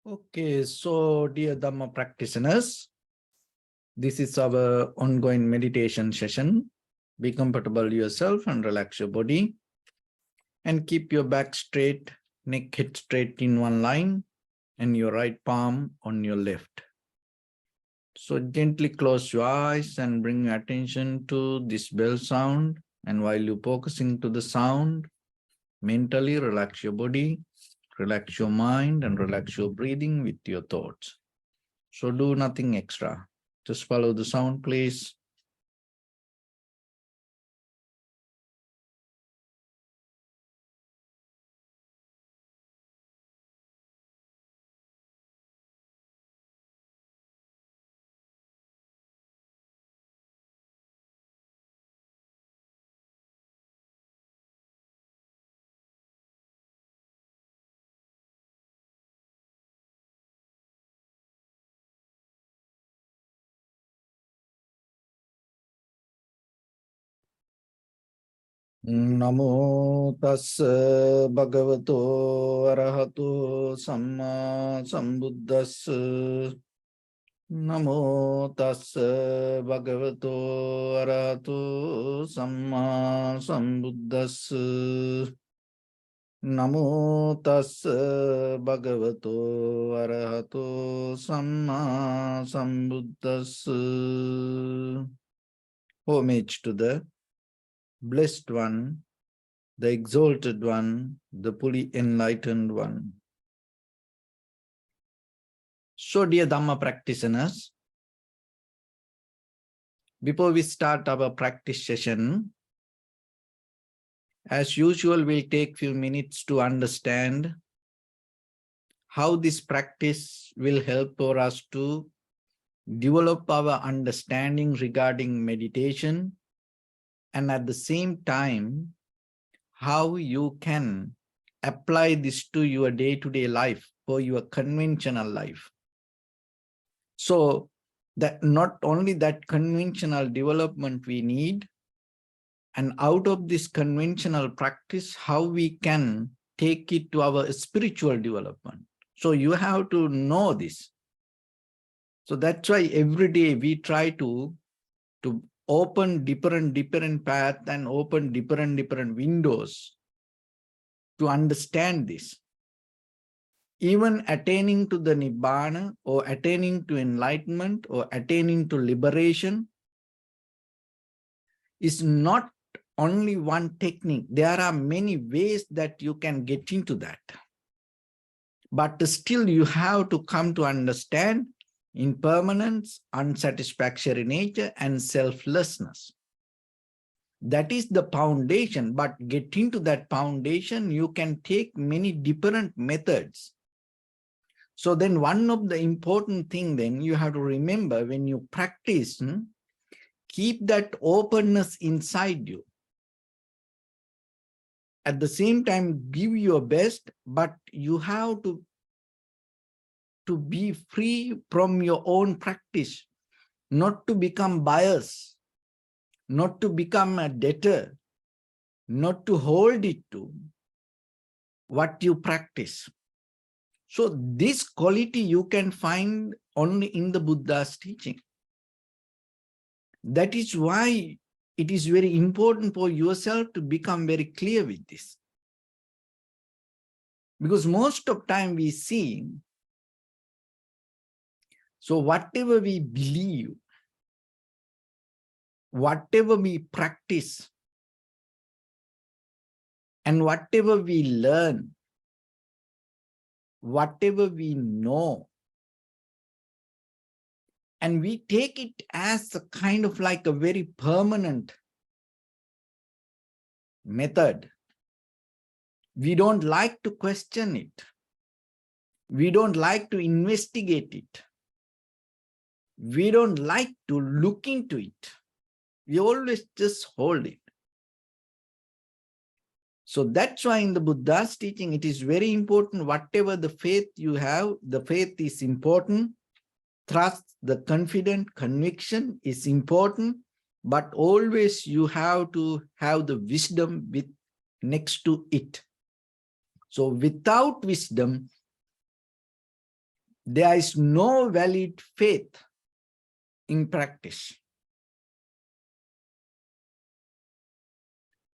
Okay, so dear Dharma practitioners, this is our ongoing meditation session. Be comfortable yourself and relax your body and keep your back straight, neck hip straight in one line and your right palm on your left. So gently close your eyes and bring your attention to this bell sound. And while you're focusing to the sound, mentally relax your body, relax your mind and relax your breathing with your thoughts. So do nothing extra. Just follow the sound, please. Namo tassa bhagavato arahato samma sambuddhassa. Namo tassa bhagavato arahato samma sambuddhassa. Namo tassa bhagavato arahato samma sambuddhassa. Homage to the Blessed One, the Exalted One, the fully enlightened One. So, dear Dhamma practitioners, before we start our practice session, as usual, we'll take few minutes to understand how this practice will help for us to develop our understanding regarding meditation, and at the same time, how you can apply this to your day-to-day life or your conventional life. So that not only that conventional development we need, and out of this conventional practice, how we can take it to our spiritual development. So you have to know this. So that's why every day we try to open different path and open different windows to understand this. Even attaining to the Nibbana or attaining to enlightenment or attaining to liberation is not only one technique. There are many ways that you can get into that. But still you have to come to understand impermanence, unsatisfactory nature, and selflessness. That is the foundation, but getting to that foundation, you can take many different methods. So then one of the important thing then you have to remember when you practice, keep that openness inside you. At the same time, give your best, but you have to be free from your own practice, not to become biased, not to become a debtor, not to hold it to what you practice. So this quality you can find only in the Buddha's teaching. That is why it is very important for yourself to become very clear with this. Because most of time we see, so whatever we believe, whatever we practice, and whatever we learn, whatever we know, and we take it as a kind of like a very permanent method. We don't like to question it. We don't like to investigate it. We don't like to look into it. We always just hold it. So that's why in the Buddha's teaching, it is very important, whatever the faith you have, the faith is important. Trust, the confident conviction is important, but always you have to have the wisdom with next to it. So without wisdom, there is no valid faith in practice.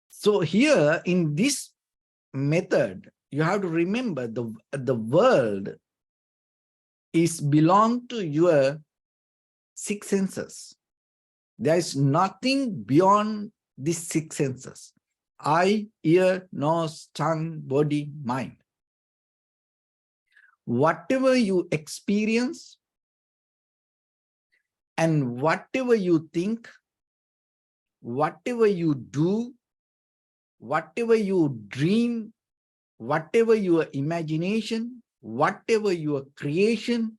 So here in this method, you have to remember the world is belong to your six senses. There is nothing beyond these six senses: eye, ear, nose, tongue, body, mind. Whatever you experience and whatever you think, whatever you do, whatever you dream, whatever your imagination, whatever your creation,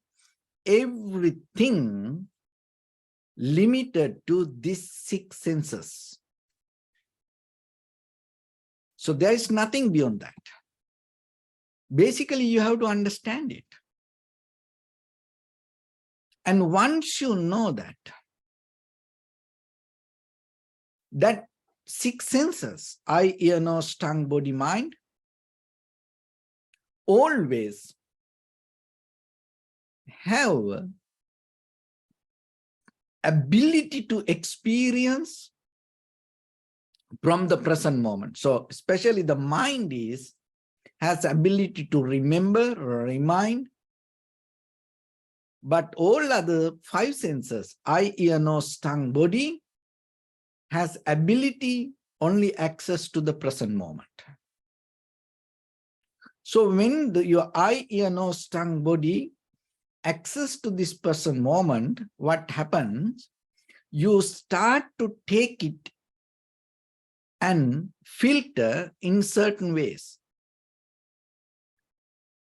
everything limited to these six senses. So there is nothing beyond that. Basically, you have to understand it. And once you know that six senses, eye, ear, nose, tongue, body, mind, always have ability to experience from the present moment. So especially the mind has ability to remember, remind, but all other five senses, eye, ear, nose, tongue, body, has ability only access to the present moment. So when your eye, ear, nose, tongue, body access to this present moment, what happens? You start to take it and filter in certain ways.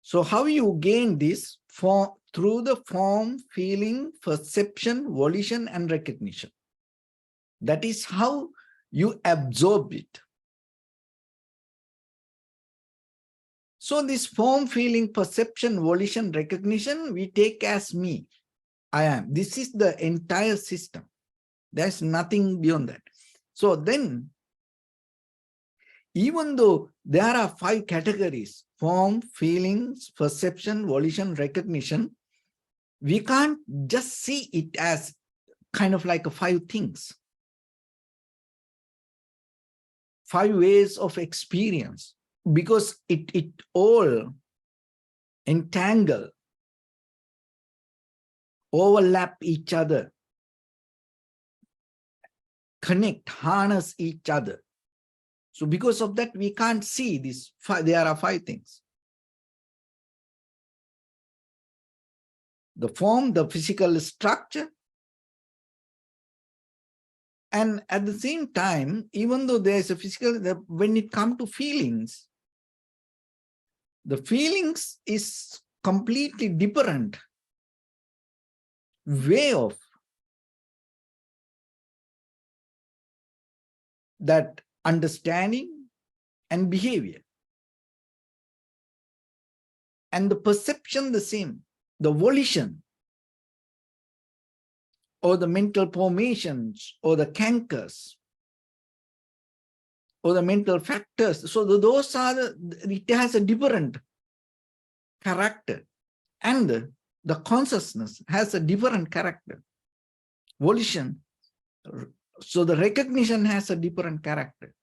So how you gain this? Through the form, feeling, perception, volition, and recognition. That is how you absorb it. So this form, feeling, perception, volition, recognition, we take as me. I am. This is the entire system. There's nothing beyond that. So then, even though there are five categories, form, feelings, perception, volition, recognition, we can't just see it as kind of like five things. Five ways of experience, because it all entangle, overlap each other, connect, harness each other. So because of that, we can't see this. There are five things. The form, the physical structure. And at the same time, even though there is a physical, when it comes to feelings, the feelings is completely different way of that understanding and behavior. And the perception the same, the volition, or the mental formations, or the cankers, or the mental factors. So those are, it has a different character. And the consciousness has a different character. Volition, so the recognition has a different character.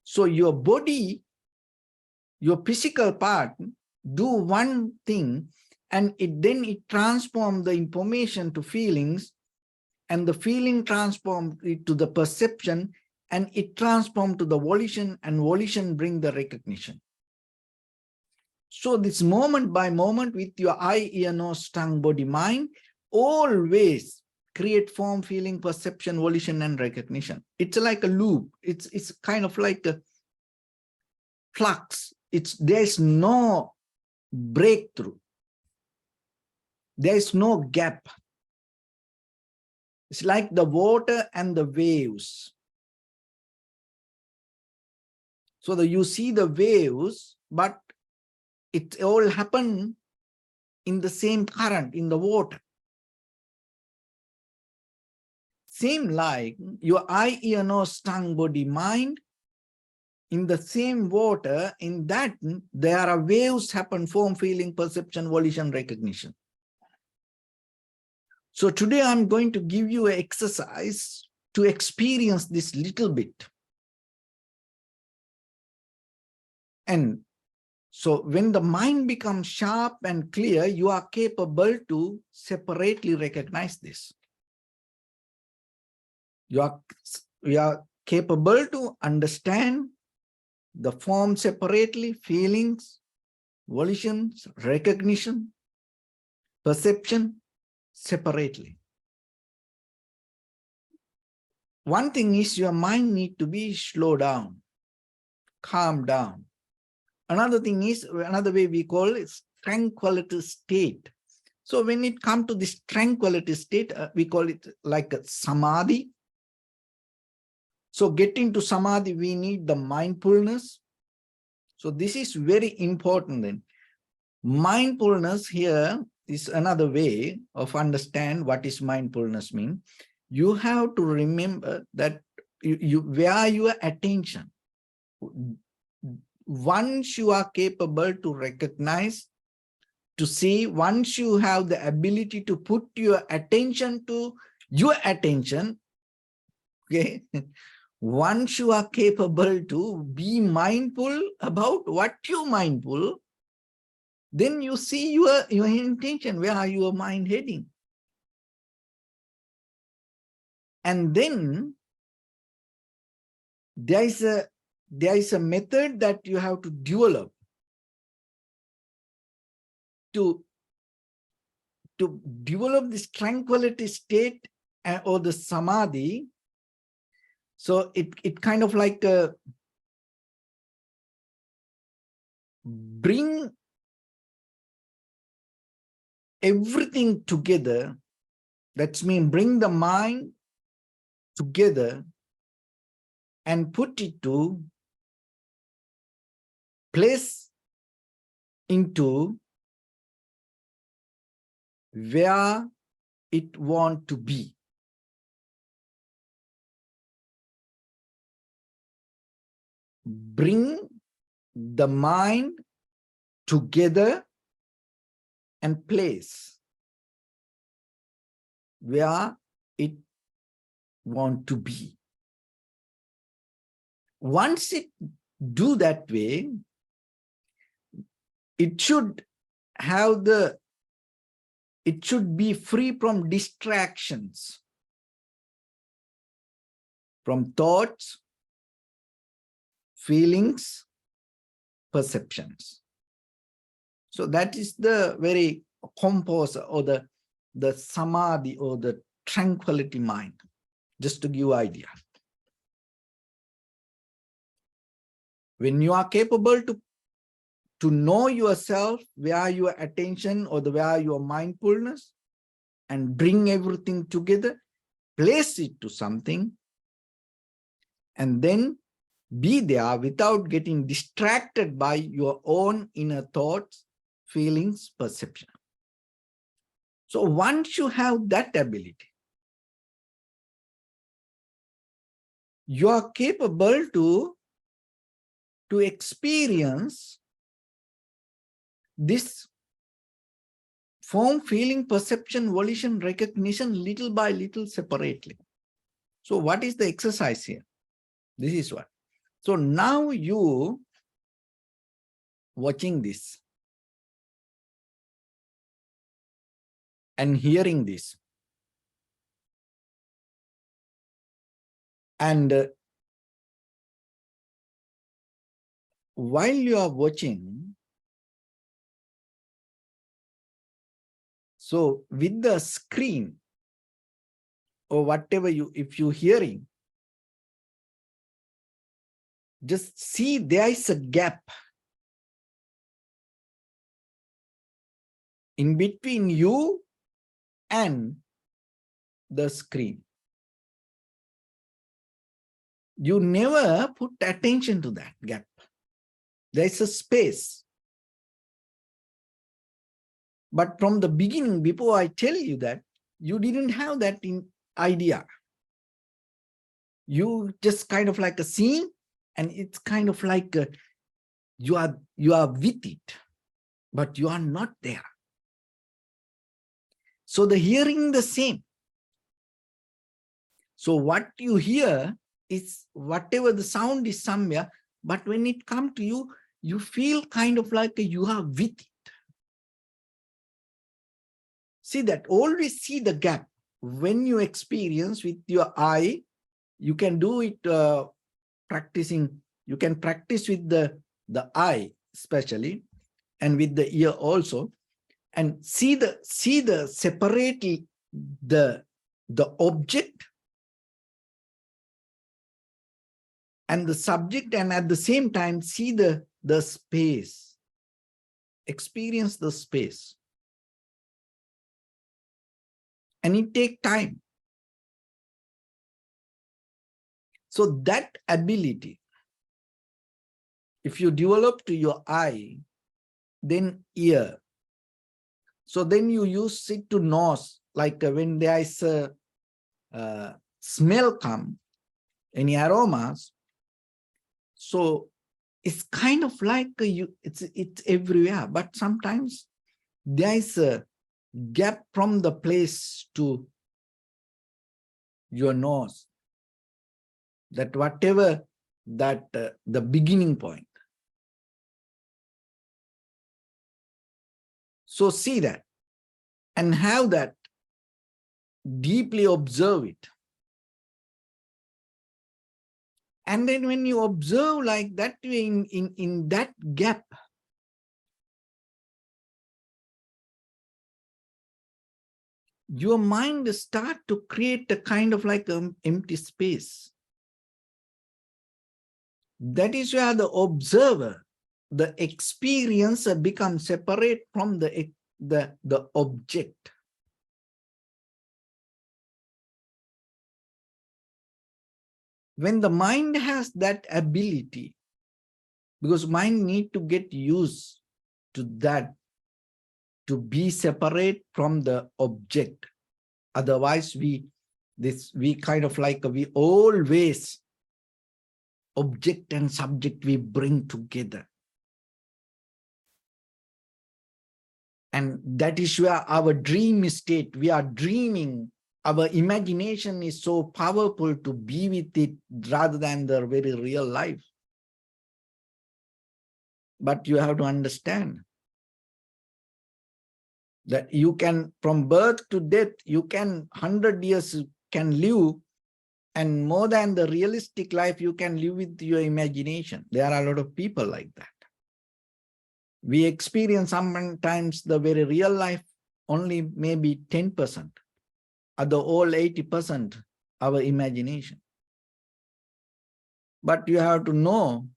So your body, your physical part, do one thing, and then it transforms the information to feelings, and the feeling transforms it to the perception, and it transforms to the volition, and volition bring the recognition. So this moment by moment with your eye, ear, nose, tongue, body, mind, always create form, feeling, perception, volition, and recognition. It's like a loop. It's kind of like a flux. There's no breakthrough. There's no gap. It's like the water and the waves. So you see the waves, but it all happen in the same current, in the water. Same like your eye, ear, nose, tongue, body, mind in the same water, in that there are waves happen, form, feeling, perception, volition, recognition. So today I'm going to give you an exercise to experience this little bit. And so when the mind becomes sharp and clear, you are capable to separately recognize this. You are capable to understand the form separately, feelings, volitions, recognition, perception separately. One thing is your mind needs to be slowed down, calm down. Another thing is, another way we call it tranquility state. So when it comes to this tranquility state, we call it like a samadhi. So getting to samadhi, we need the mindfulness. So this is very important then. Mindfulness here is another way of understand what is mindfulness mean. You have to remember that where your attention. Once you are capable to recognize, to see, once you have the ability to put your attention to your attention, okay, once you are capable to be mindful about what you're mindful, then you see your intention, where are your mind heading? And then there is a method that you have to develop to develop this tranquility state or the samadhi. So it kind of like bring everything together. That's mean bring the mind together and put it to place into where it want to be. Bring the mind together and place where it want to be. Once it do that way, it should have it should be free from distractions, from thoughts, feelings, perceptions. So that is the very compose or the samadhi or the tranquility mind, just to give you idea. When you are capable to know yourself, where your attention or where your mindfulness, and bring everything together, place it to something, and then be there without getting distracted by your own inner thoughts, feelings, perception. So once you have that ability, you are capable to experience this form, feeling, perception, volition, recognition little by little separately. So what is the exercise here? This is what. So now you watching this and hearing this, and while you are watching, so with the screen or whatever if you're hearing, just see there is a gap in between you and the screen. You never put attention to that gap. There's a space. But from the beginning, before I tell you that, you didn't have that idea. You just kind of like a scene And it's kind of like you are with it, but you are not there. So the hearing the same. So what you hear is whatever the sound is somewhere, but when it comes to you, you feel kind of like you are with it. See that, always see the gap. When you experience with your eye, you can do it practicing. You can practice with the eye especially, and with the ear also, and see the separately the object and the subject, and at the same time see the space. Experience the space. And it takes time. So that ability, if you develop to your eye, then ear. So then you use it to nose, like when there is a smell come, any aromas. So it's kind of like it's everywhere, but sometimes there is a gap from the place to your nose, that whatever that the beginning point. So see that and have that, deeply observe it. And then when you observe like that, in that gap, your mind start to create a kind of like an empty space. That is where the observer, the experiencer becomes separate from the object. When the mind has that ability, because mind need to get used to that, to be separate from the object. Otherwise, we kind of like, we always object and subject we bring together. And that is where our dream state, we are dreaming, our imagination is so powerful to be with it rather than the very real life. But you have to understand that you can, from birth to death, you can 100 years can live, and more than the realistic life, you can live with your imagination. There are a lot of people like that. We experience sometimes the very real life only maybe 10%, other all 80% our imagination. But you have to know,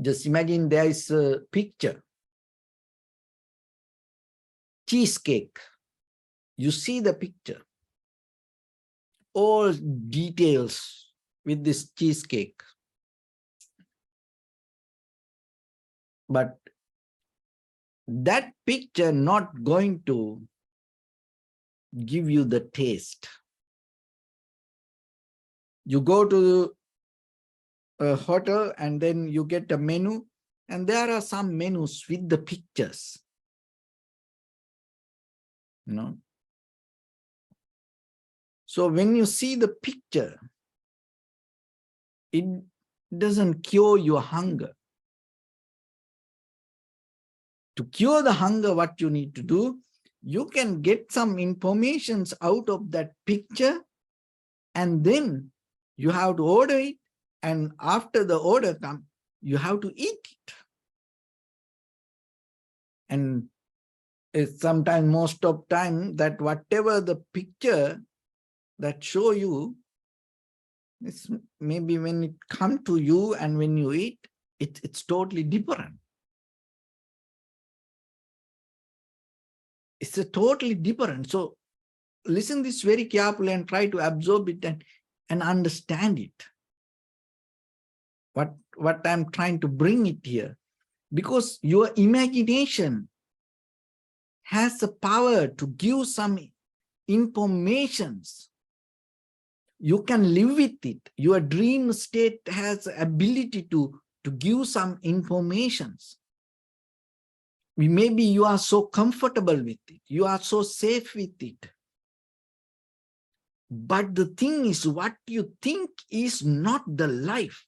just imagine there is a picture, cheesecake. You see the picture, all details with this cheesecake. But that picture not going to give you the taste. You go to a hotel and then you get a menu, and there are some menus with the pictures. You know? So when you see the picture, it doesn't cure your hunger. To cure the hunger, what you need to do, you can get some informations out of that picture, and then you have to order it, and after the order comes, you have to eat it. And it's sometimes, most of time, that whatever the picture that show you, it's maybe when it comes to you and when you eat, it's totally different. It's a totally different. So listen this very carefully and try to absorb it and understand it. What I'm trying to bring it here, because your imagination has the power to give some informations You can live with it. Your dream state has ability to give some informations. Maybe you are so comfortable with it. You are so safe with it. But the thing is, what you think is not the life.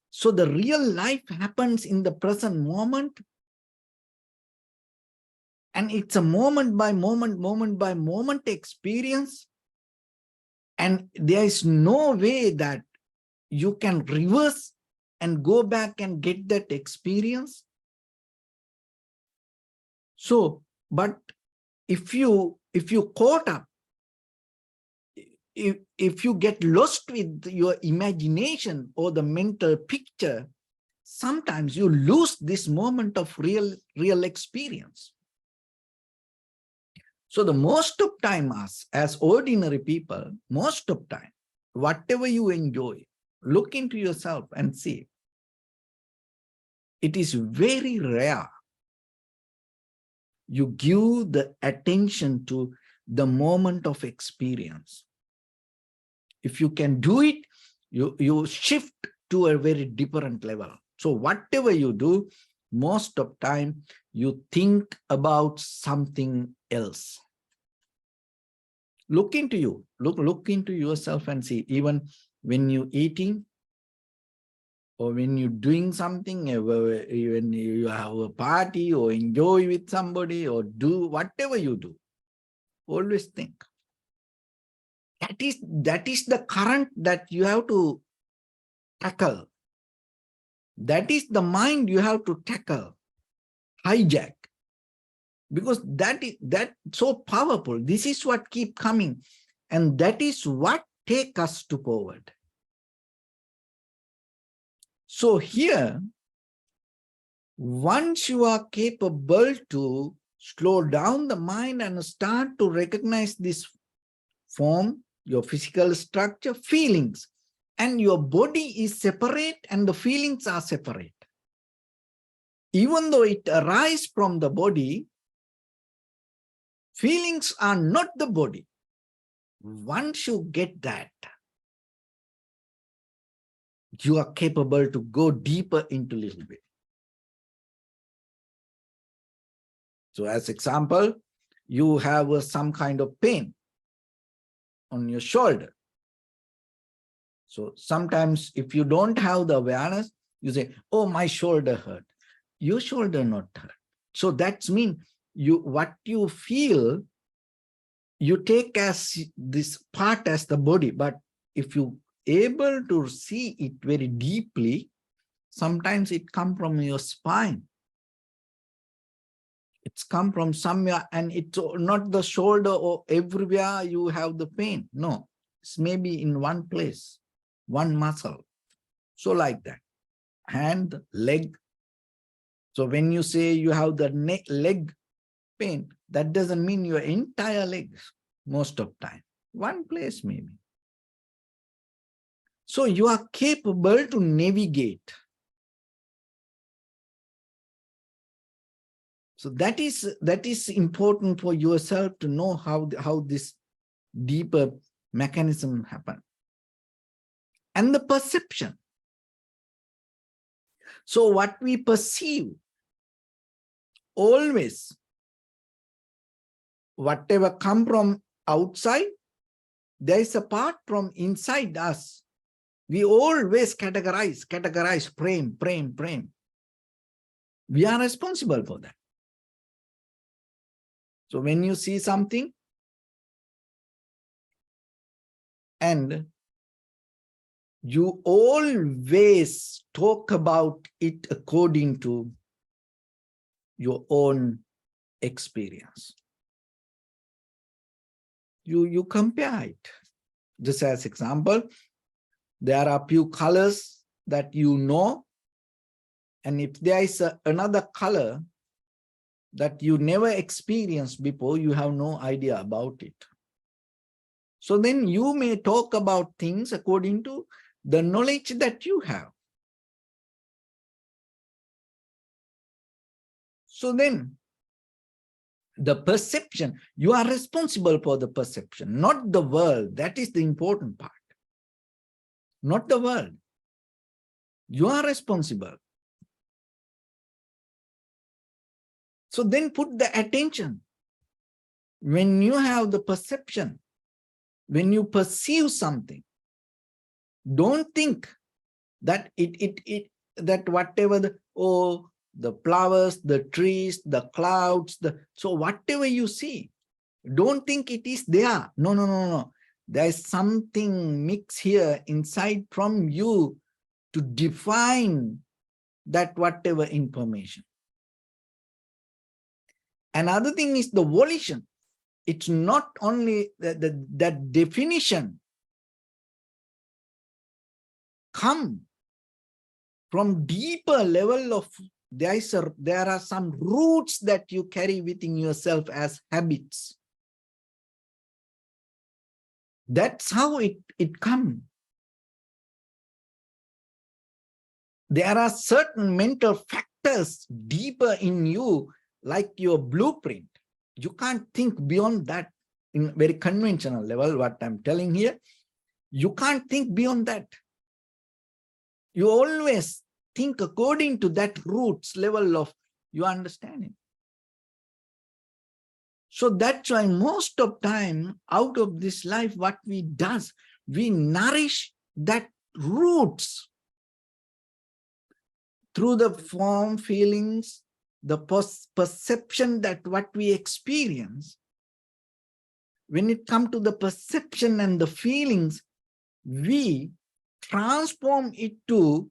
So the real life happens in the present moment. And it's a moment by moment experience. And there is no way that you can reverse and go back and get that experience. So, but if you caught up, if you get lost with your imagination or the mental picture, sometimes you lose this moment of real experience. So the most of time, us as ordinary people, most of time, whatever you enjoy, look into yourself and see. It is very rare you give the attention to the moment of experience. If you can do it, you shift to a very different level. So whatever you do, most of time you think about something else. Look into you, look into yourself and see, even when you're eating or when you're doing something, when you have a party or enjoy with somebody or do whatever you do, always think. That is the current that you have to tackle. That is the mind you have to tackle, hijack, because that is so powerful. This is what keep coming, and that is what take us to forward. So here, once you are capable to slow down the mind and start to recognize this form, your physical structure, feelings, and your body is separate and the feelings are separate. Even though it arises from the body, feelings are not the body. Once you get that, you are capable to go deeper into a little bit. So as example, you have some kind of pain on your shoulder. So sometimes if you don't have the awareness, you say, oh, my shoulder hurt. Your shoulder not hurt. So that means what you feel, you take as this part as the body. But if you able to see it very deeply, sometimes it comes from your spine. It's come from somewhere, and it's not the shoulder or everywhere you have the pain. No, it's maybe in one place, one muscle. So like that, hand, leg. So when you say you have the neck, leg pain, that doesn't mean your entire legs most of time. One place maybe. So you are capable to navigate. So that is important for yourself to know how this deeper mechanism happen. And the perception. So what we perceive, always, whatever come from outside, there is a part from inside us. We always categorize, frame. We are responsible for that. So when you see something and you always talk about it according to your own experience. You compare it. Just as example, there are few colors that you know, and if there is another color that you never experienced before, you have no idea about it. So then you may talk about things according to the knowledge that you have. So then The perception, you are responsible for the perception, not the world. That is the important part. Not the world. You are responsible. So then put the attention. When you have the perception, when you perceive something, don't think that that whatever the flowers, the trees, the clouds, so whatever you see, don't think it is there. No, no, no, no. There is something mixed here inside from you to define that whatever information. Another thing is the volition. It's not only that definition come from deeper level of, there are some roots that you carry within yourself as habits. That's how it comes. There are certain mental factors deeper in you, like your blueprint. You can't think beyond that in very conventional level, what I'm telling here. You can't think beyond that. You always think according to that roots level of your understanding. So that's why most of time out of this life, what we does, we nourish that roots through the form, feelings, the perception that what we experience. When it comes to the perception and the feelings, we transform it to,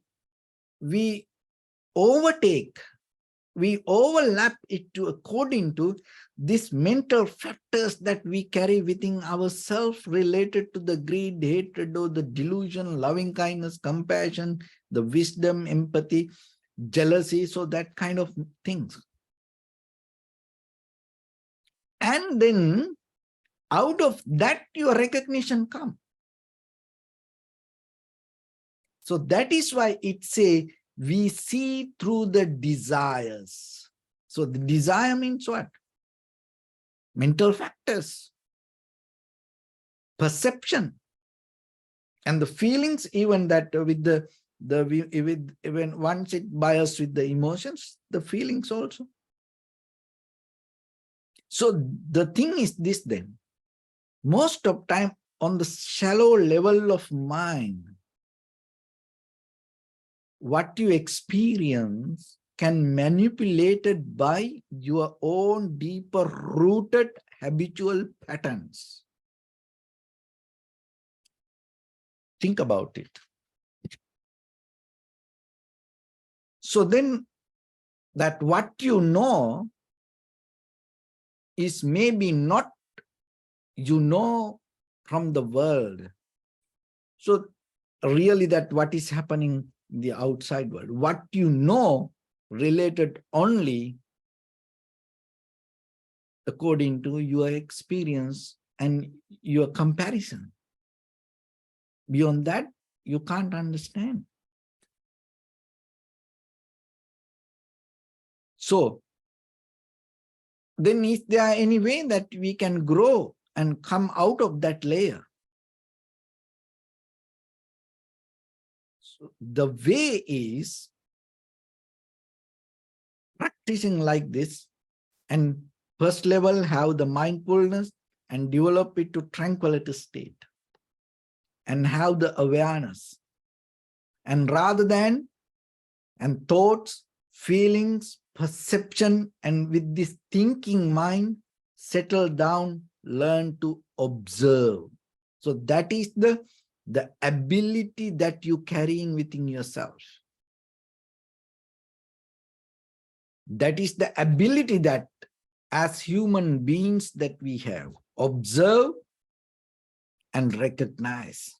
we overtake, we overlap it to according to these mental factors that we carry within ourselves related to the greed, hatred, or the delusion, loving kindness, compassion, the wisdom, empathy, jealousy, so that kind of things. And then out of that your recognition comes. So that is why it says we see through the desires. So the desire means what? Mental factors, perception, and the feelings, even that with even once it biased with the emotions, the feelings also. So the thing is this then, most of time on the shallow level of mind, what you experience can manipulated by your own deeper rooted habitual patterns. Think about it. So then that what you know is maybe not you know from the world. So really that what is happening in the outside world, what you know related only according to your experience and your comparison. Beyond that, you can't understand. So then is there any way that we can grow and come out of that layer? So the way is practicing like this, and first level have the mindfulness and develop it to tranquility state and have the awareness. And rather than, and thoughts, feelings, perception, and with this thinking mind, settle down, learn to observe. So that is the ability that you carrying within yourself. That is the ability that as human beings that we have, observe and recognize.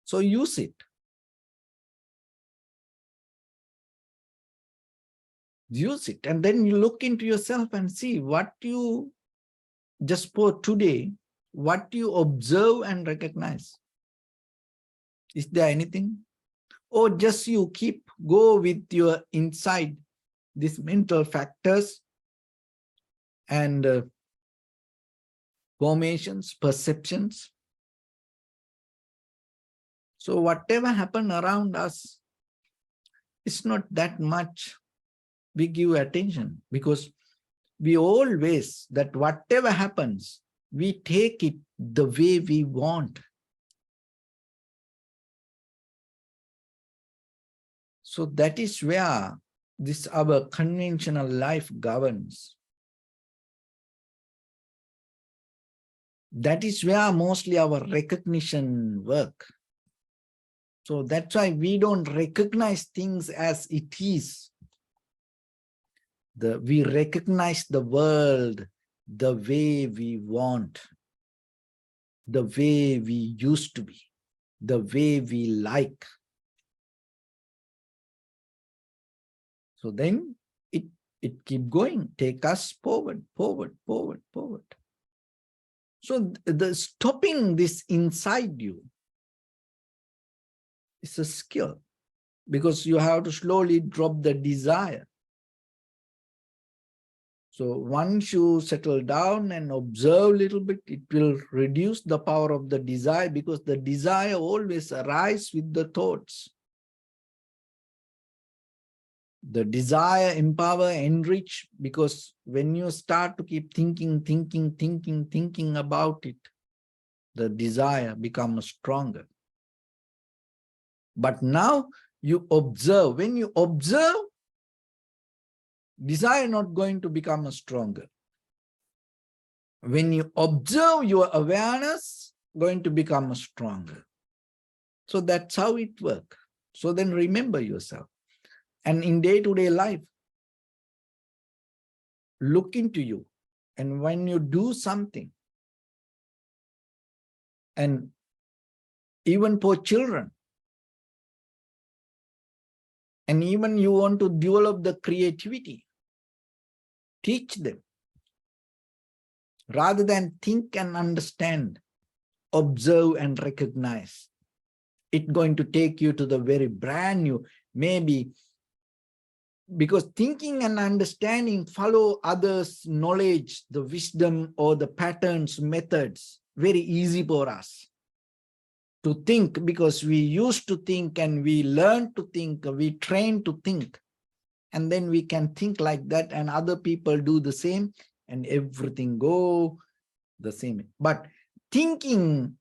So use it. Use it, and then you look into yourself and see what you, just for today, what you observe and recognize. Is there anything? Or just you go with your inside these mental factors and formations, perceptions. So whatever happens around us, it's not that much we give attention, because we always, that whatever happens, we take it the way we want. So that is where this our conventional life governs. That is where mostly our recognition work. So that's why we don't recognize things as it is. We recognize the world the way we want, the way we used to be, the way we like. So then it keep going, take us forward, forward, forward, forward. So the stopping this inside you is a skill, because you have to slowly drop the desire. So once you settle down and observe a little bit, it will reduce the power of the desire, because the desire always arises with the thoughts. The desire empower, enrich, because when you start to keep thinking about it, the desire becomes stronger. But now you observe. When you observe, desire not going to become stronger. When you observe, your awareness going to become stronger. So that's how it works. So then remember yourself. And in day-to-day life, look into you. And when you do something, and even for children, and even you want to develop the creativity, teach them. Rather than think and understand, observe and recognize. It's going to take you to the very brand new, maybe, because thinking and understanding follow others' knowledge, the wisdom or the patterns, methods, very easy for us to think, because we used to think and we learn to think, we train to think, and then we can think like that, and other people do the same, and everything go the same. But thinking,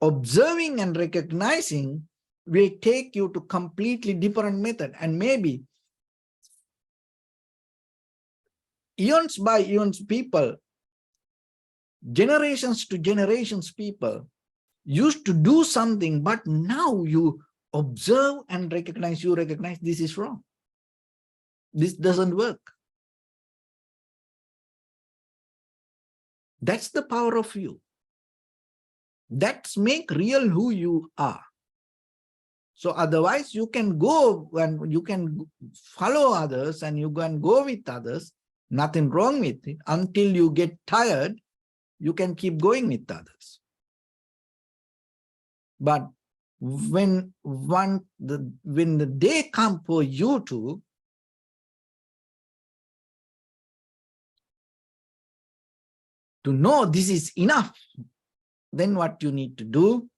observing and recognizing will take you to completely different method. And maybe eons by eons people, generations to generations people used to do something, but now you observe and recognize, you recognize this is wrong. This doesn't work. That's the power of you. That's make real who you are. So otherwise you can go and you can follow others and you can go with others, nothing wrong with it. Until you get tired, you can keep going with others. But when the day comes for you to know this is enough, then what you need to do?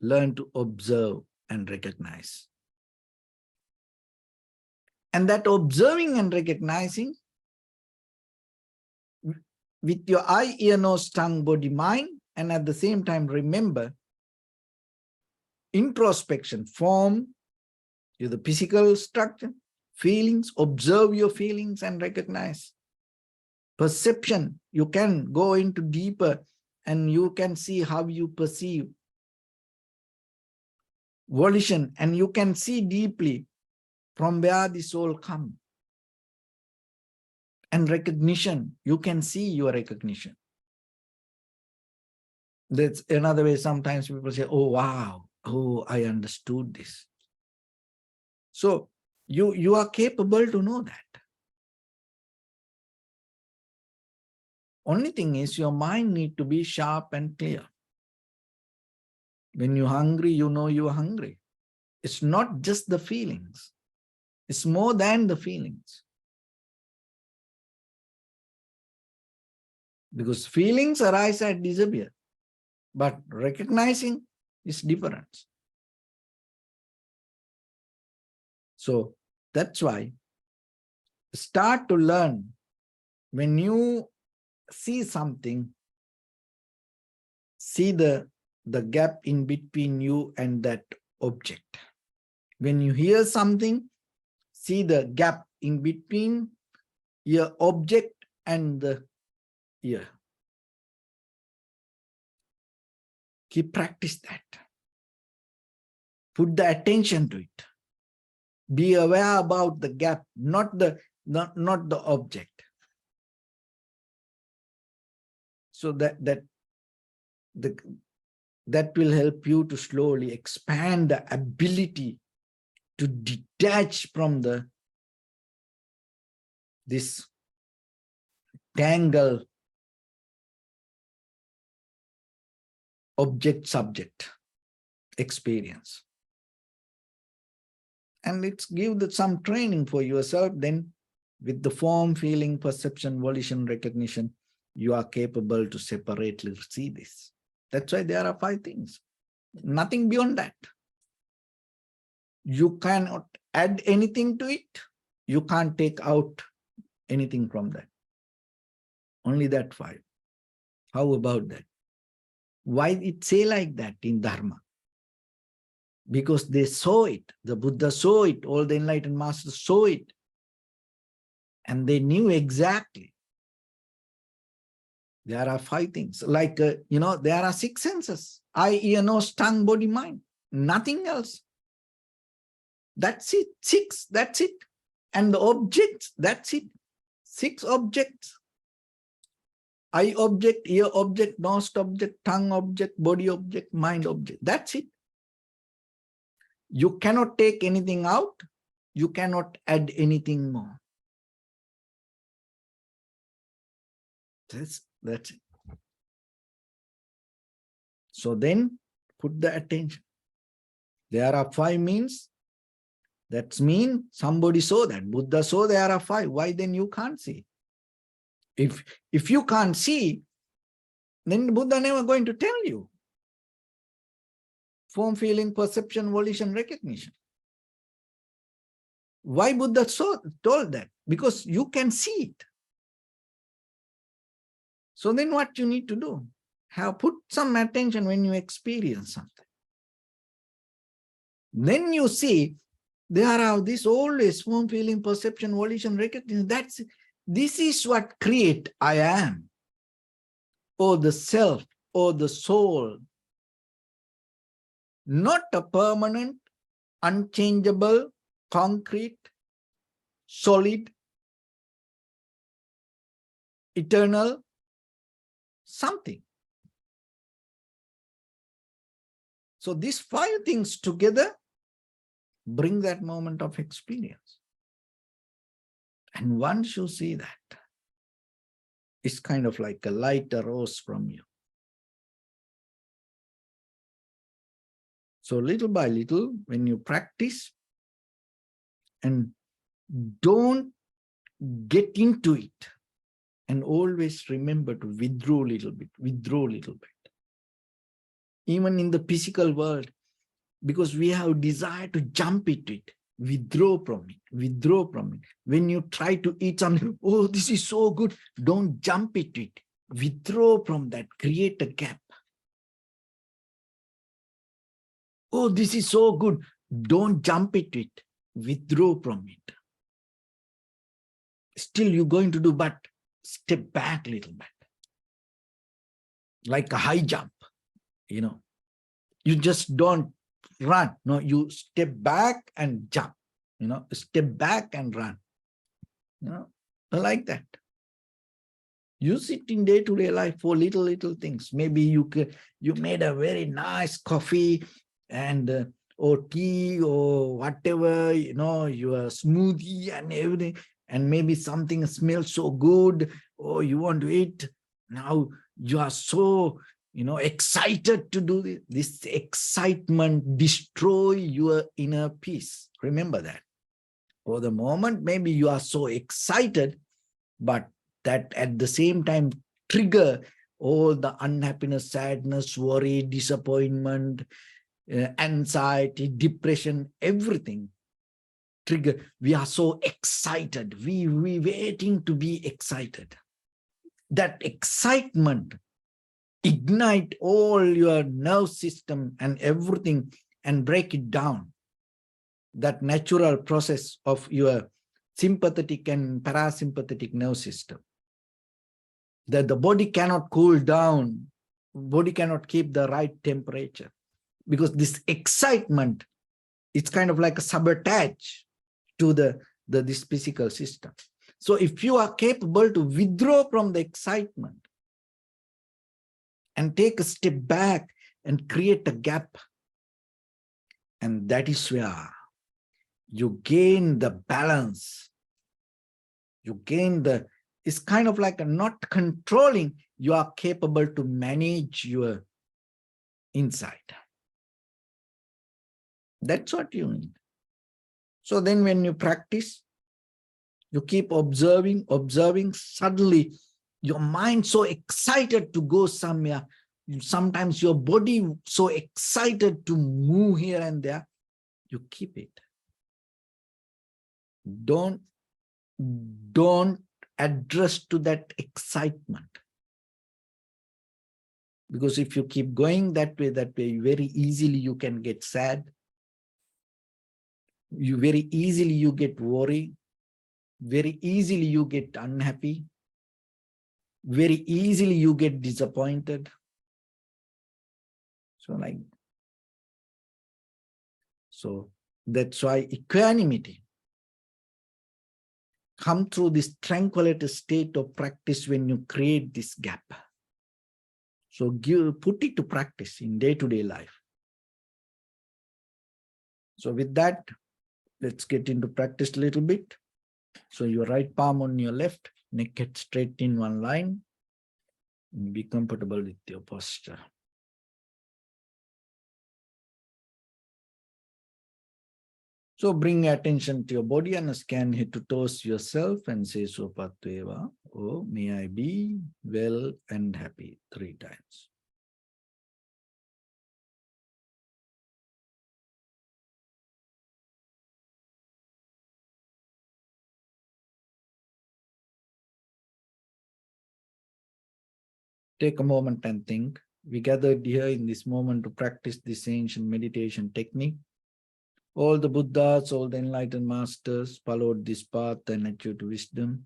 Learn to observe and recognize. And that observing and recognizing with your eye, ear, nose, tongue, body, mind, and at the same time, remember, introspection, form, the physical structure, feelings, observe your feelings and recognize. Perception, you can go into deeper and you can see how you perceive. Volition, and you can see deeply from where this all comes. And recognition, you can see your recognition. That's another way. Sometimes people say, oh, wow, oh, I understood this. So you are capable to know that. Only thing is your mind need to be sharp and clear. When you're hungry, you know you're hungry. It's not just the feelings. It's more than the feelings. Because feelings arise and disappear, but recognizing is different. So that's why start to learn when you see something, see the gap in between you and that object. When you hear something, see the gap in between your object and the ear. Keep practice that. Put the attention to it. Be aware about the gap, not the object. So that will help you to slowly expand the ability to detach from this tangle object-subject experience. And it's give some training for yourself. Then with the form, feeling, perception, volition, recognition, you are capable to separately see this. That's why there are 5 things. Nothing beyond that. You cannot add anything to it. You can't take out anything from that. Only that 5. How about that? Why it say like that in Dharma? Because they saw it. The Buddha saw it. All the enlightened masters saw it. And they knew exactly. There are 5 things. Like, there are 6 senses. Eye, ear, nose, tongue, body, mind. Nothing else. That's it. 6, that's it. And the objects, that's it. 6 objects. Eye object, ear object, nose object, tongue object, body object, mind object. That's it. You cannot take anything out. You cannot add anything more. That's it. So then put the attention. There are 5 means. That means somebody saw that. Buddha saw there are 5. Why then you can't see? If you can't see, then Buddha never going to tell you. Form, feeling, perception, volition, recognition. Why Buddha told that? Because you can see it. So then what you need to do? Put some attention when you experience something. Then you see there are this always form, feeling, perception, volition, recognition. This is what create I am, or the self, or the soul. Not a permanent, unchangeable, concrete, solid, eternal something. So these 5 things together bring that moment of experience. And once you see that, it's kind of like a light arose from you. So little by little, when you practice, and don't get into it, and always remember to withdraw a little bit, Even in the physical world, because we have desire to jump into it, withdraw from it. When you try to eat something, oh, this is so good, don't jump into it. Withdraw from that, create a gap. Oh, this is so good, don't jump into it, withdraw from it. Still you're going to do, but step back a little bit. Like a high jump, You just don't run. No, you step back and jump, step back and run, like that. Use it in day-to-day life for little things. Maybe you made a very nice coffee and or tea or whatever, your smoothie and everything, and maybe something smells so good, or you want to eat. Now you are so excited to do this. This excitement destroy your inner peace. Remember that. For the moment, maybe you are so excited, but that at the same time trigger all the unhappiness, sadness, worry, disappointment, anxiety, depression, everything. Trigger. We are so excited. We waiting to be excited. That excitement ignite all your nerve system and everything and break it down. That natural process of your sympathetic and parasympathetic nerve system. That the body cannot cool down, body cannot keep the right temperature, because this excitement, it's kind of like a sabotage to this physical system. So if you are capable to withdraw from the excitement and take a step back and create a gap, and that is where you gain the balance. You gain the, it's kind of like a not controlling, you are capable to manage your inside. That's what you need. So then when you practice, you keep observing, suddenly your mind so excited to go somewhere. Sometimes your body so excited to move here and there. You keep it. Don't address to that excitement. Because if you keep going that way, very easily you can get sad. Very easily you get worried. Very easily you get unhappy. Very easily you get disappointed. So that's why equanimity come through this tranquility state of practice when you create this gap. So put it to practice in day-to-day life. So with that, let's get into practice a little bit. So your right palm on your left, neck head straight in one line. And be comfortable with your posture. So bring attention to your body and scan head to toes yourself and say Sopatveva, oh, may I be well and happy 3 times. Take a moment and think. We gathered here in this moment to practice this ancient meditation technique. All the Buddhas, all the enlightened masters followed this path and achieved wisdom.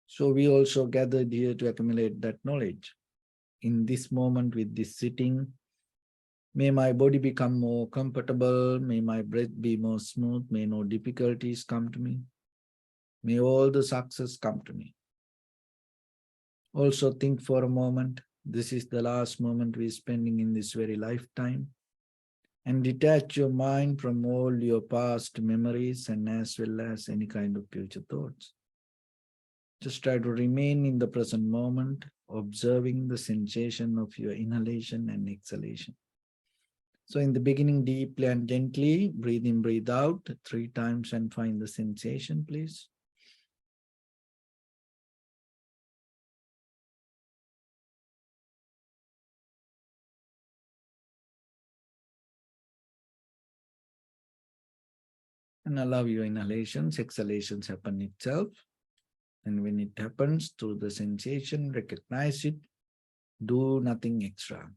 So we also gathered here to accumulate that knowledge. In this moment with this sitting, may my body become more comfortable, may my breath be more smooth, may no difficulties come to me, may all the success come to me. Also think for a moment, this is the last moment we're spending in this very lifetime, and detach your mind from all your past memories and as well as any kind of future thoughts. Just try to remain in the present moment, observing the sensation of your inhalation and exhalation. So in the beginning, deeply and gently, breathe in, breathe out 3 times and find the sensation, please. And allow your inhalations, exhalations happen itself. And when it happens through the sensation, recognize it, do nothing extra.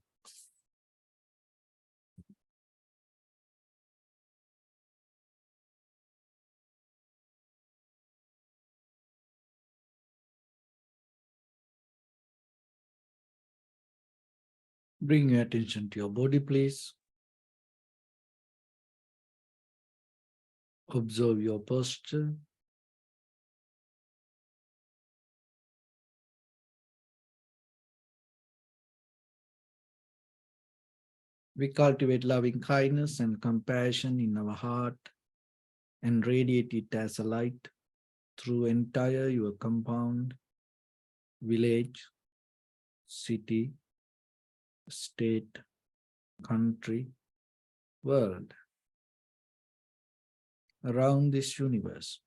Bring your attention to your body, please. Observe your posture. We cultivate loving kindness and compassion in our heart and radiate it as a light through entire your compound, village, city, state, country, world, around this universe.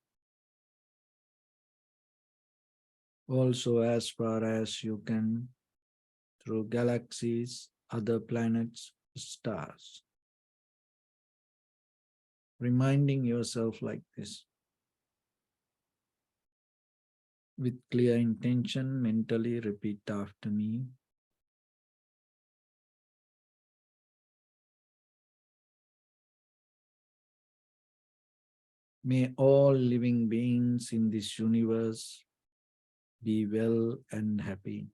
also as far as you can through galaxies, other planets, stars. Reminding yourself like this. With clear intention, mentally repeat after me. May all living beings in this universe be well and happy.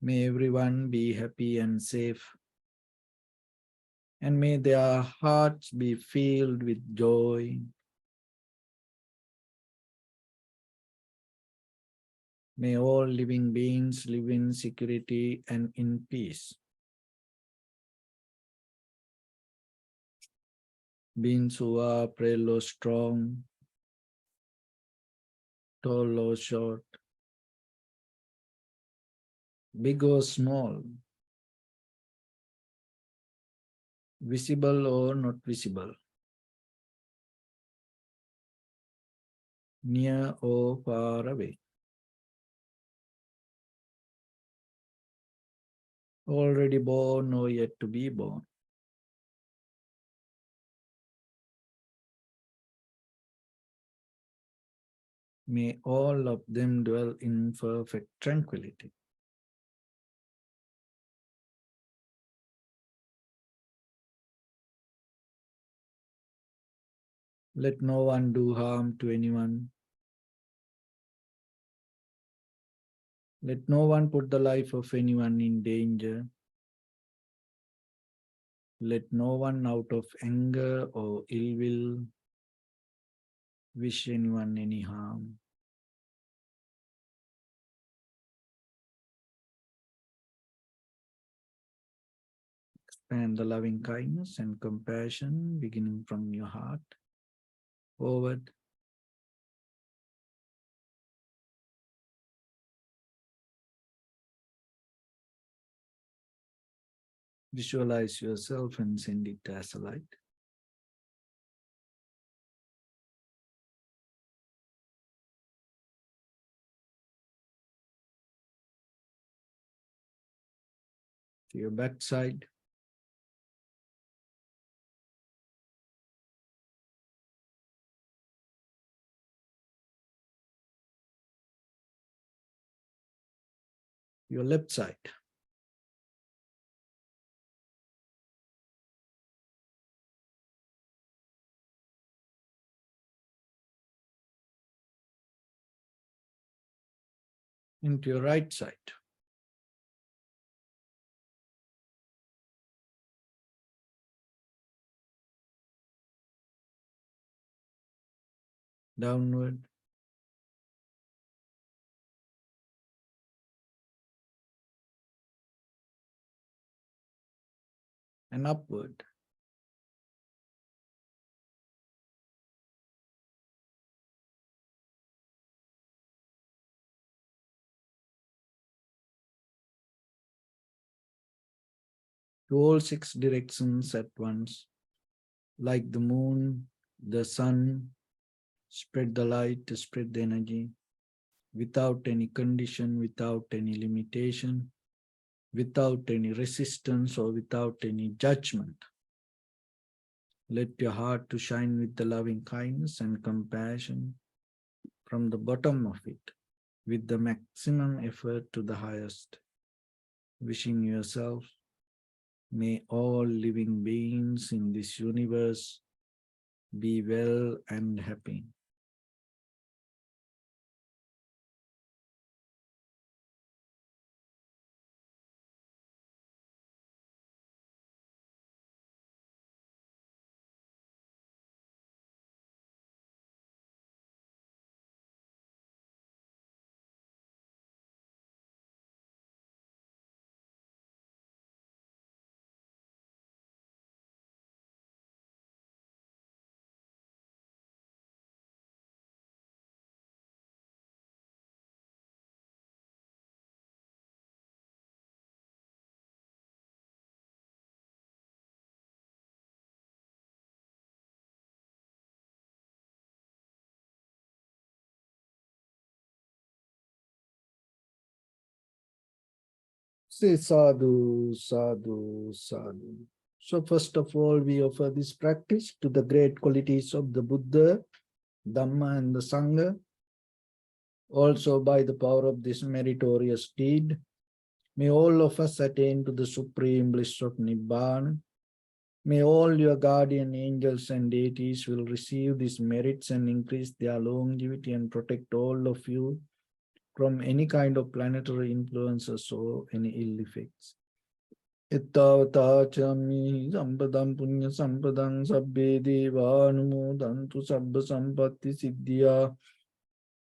May everyone be happy and safe. And may their hearts be filled with joy. May all living beings live in security and in peace. Beings who are frail or strong, tall or short, big or small, visible or not visible, near or far away, already born or yet to be born. May all of them dwell in perfect tranquility. Let no one do harm to anyone. Let no one put the life of anyone in danger. Let no one out of anger or ill will wish anyone any harm. Expand the loving kindness and compassion beginning from your heart forward. Visualize yourself and send it as a light. To your backside, your left side, into your right side, downward, and upward. To all six directions at once, like the moon, the sun, spread the light, spread the energy, without any condition, without any limitation, without any resistance or without any judgment. Let your heart to shine with the loving kindness and compassion from the bottom of it, with the maximum effort to the highest. Wishing yourself, may all living beings in this universe be well and happy. Say sadhu, sadhu, sadhu. So first of all, we offer this practice to the great qualities of the Buddha, Dhamma and the Sangha. Also by the power of this meritorious deed, may all of us attain to the supreme bliss of Nibbana. May all your guardian angels and deities will receive these merits and increase their longevity and protect all of you from any kind of planetary influences or any ill effects. Ittavata chami sampadam punya sampadam sabbe devanumodantu sabba sampatti siddhya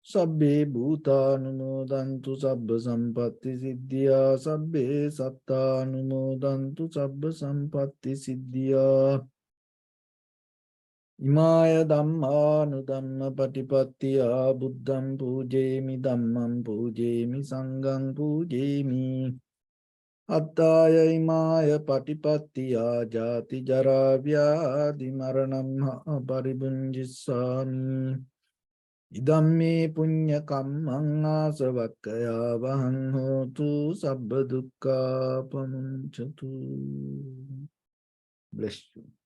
sabbe bhutanumodantu sabba sampatti siddhya sabbe sattanumodantu sabba sampatti siddhya Imaya Dhamma Patipattiya Buddham Pujemi Dhammam Pujemi Sangham Pujemi Attaya Imaya Patipattiya Jati Jara Vyadi Maranam Paribunjissami Idammi Punya Kammang Asavakkaya Vahang Hotu Sabba Dukkha Pamunchatu. Bless you.